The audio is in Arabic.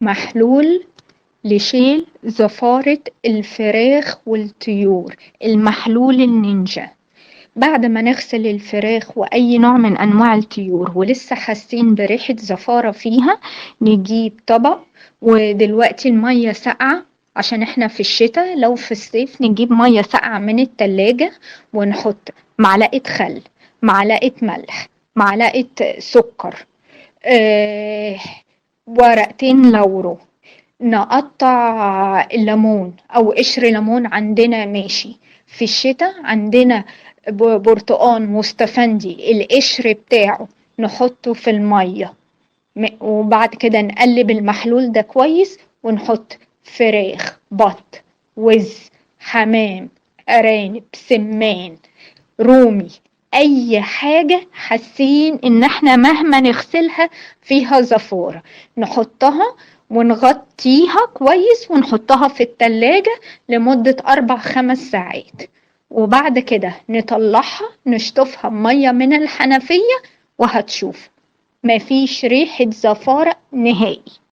محلول لشيل زفارة الفراخ والطيور، المحلول النينجا. بعد ما نغسل الفراخ وأي نوع من أنواع الطيور ولسه حاسين بريحة زفارة فيها، نجيب طبق، ودلوقتي المية ساقعة عشان احنا في الشتاء، لو في الصيف نجيب مية ساقعة من التلاجة ونحط معلقة خل، معلقة ملح، معلقة سكر، آه، ورقتين لورو، نقطع الليمون أو قشر ليمون عندنا ماشي. في الشتاء عندنا برتقان مستفندي القشر بتاعه نحطه في المية، وبعد كده نقلب المحلول ده كويس ونحط فراخ، بط، وز، حمام، أرانب، سمان، رومي، اي حاجة حاسين ان احنا مهما نغسلها فيها زفارة نحطها ونغطيها كويس ونحطها في التلاجة لمدة 4 5 ساعات، وبعد كده نطلعها نشطفها بمية من الحنفية، وهتشوف مفيش ريحة زفارة نهائي.